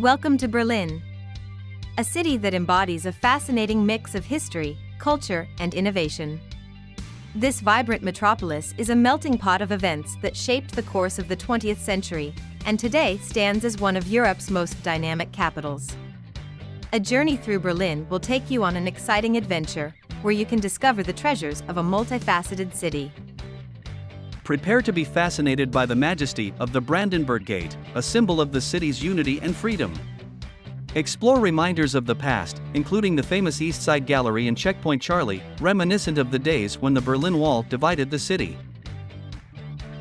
Welcome to Berlin, a city that embodies a fascinating mix of history, culture, and innovation. This vibrant metropolis is a melting pot of events that shaped the course of the 20th century, and today stands as one of Europe's most dynamic capitals. A journey through Berlin will take you on an exciting adventure, where you can discover the treasures of a multifaceted city. Prepare to be fascinated by the majesty of the Brandenburg Gate, a symbol of the city's unity and freedom. Explore reminders of the past, including the famous East Side Gallery and Checkpoint Charlie, reminiscent of the days when the Berlin Wall divided the city.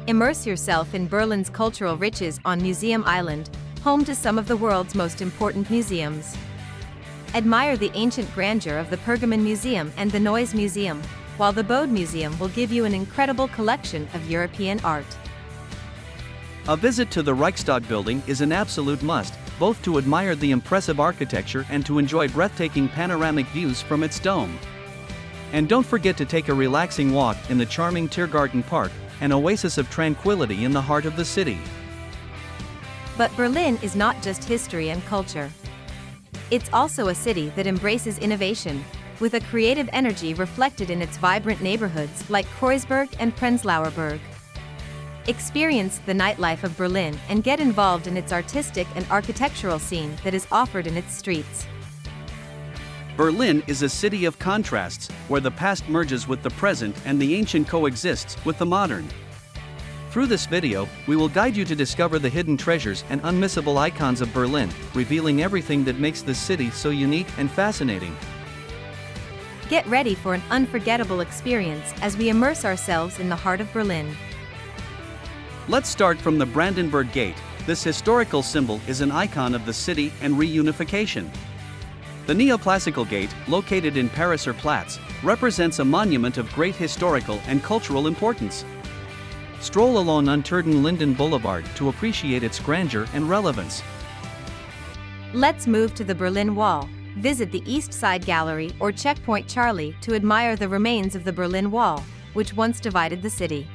Immerse yourself in Berlin's cultural riches on Museum Island, home to some of the world's most important museums. Admire the ancient grandeur of the Pergamon Museum and the Noies Musèum, while the Bode Musèum will give you an incredible collection of European art. A visit to the Reichstag building is an absolute must, both to admire the impressive architecture and to enjoy breathtaking panoramic views from its dome. And don't forget to take a relaxing walk in the charming Tiergarten Park, an oasis of tranquility in the heart of the city. But Berlin is not just history and culture. It's also a city that embraces innovation, with a creative energy reflected in its vibrant neighborhoods like Kreuzberg and Prenzlauer Berg. Experience the nightlife of Berlin and get involved in its artistic and architectural scene that is offered in its streets. Berlin is a city of contrasts, where the past merges with the present and the ancient coexists with the modern. Through this video, we will guide you to discover the hidden treasures and unmissable icons of Berlin, revealing everything that makes this city so unique and fascinating. Get ready for an unforgettable experience as we immerse ourselves in the heart of Berlin. Let's start from the Brandenburg Gate. This historical symbol is an icon of the city and reunification. The neoclassical gate, located in Pariser Platz, represents a monument of great historical and cultural importance. Stroll along Unterden Linden boulevard to appreciate its grandeur and relevance. Let's move to the Berlin Wall. Visit the East Side Gallery or Checkpoint Charlie to admire the remains of the Berlin Wall, which once divided the city.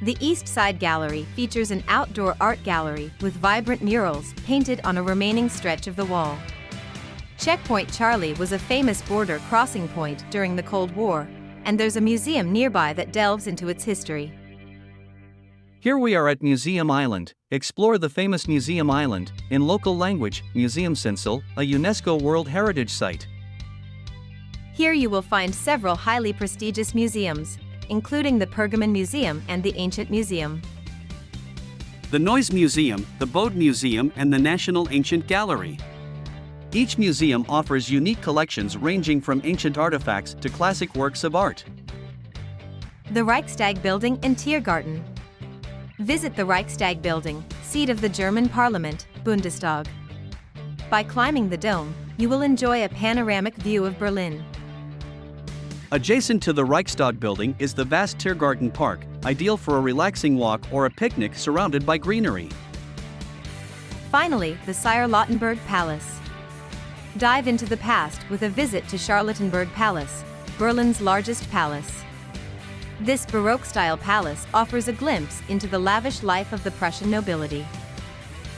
The East Side Gallery features an outdoor art gallery with vibrant murals painted on a remaining stretch of the wall. Checkpoint Charlie was a famous border crossing point during the Cold War, and there's a museum nearby that delves into its history. Here we are at Museum Island. Explore the famous Museum Island, in local language, Museumsinsel, a UNESCO World Heritage Site. Here you will find several highly prestigious museums, including the Pergamon Museum and the Ancient Museum. The Noies Musèum, the Bode Musèum, and the National Ancient Gallery. Each museum offers unique collections ranging from ancient artifacts to classic works of art. The Reichstag Building and Tiergarten. Visit the Reichstag building, seat of the German parliament, Bundestag. By climbing the dome, you will enjoy a panoramic view of Berlin. Adjacent to the Reichstag building is the vast Tiergarten Park, ideal for a relaxing walk or a picnic surrounded by greenery. Finally, the Charlottenburg Palace. Dive into the past with a visit to Charlottenburg Palace, Berlin's largest palace. This Baroque-style palace offers a glimpse into the lavish life of the Prussian nobility.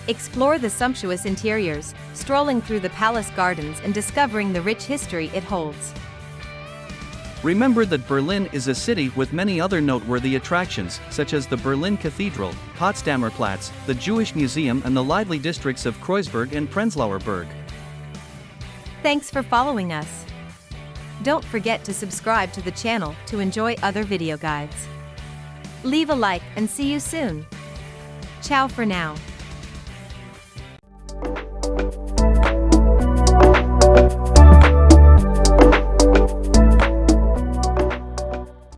Explore the sumptuous interiors, strolling through the palace gardens and discovering the rich history it holds. Remember that Berlin is a city with many other noteworthy attractions, such as the Berlin Cathedral, Potsdamer Platz, the Jewish Museum, and the lively districts of Kreuzberg and Prenzlauer Berg. Thanks for following us. Don't forget to subscribe to the channel to enjoy other video guides. Leave a like and see you soon. Ciao for now.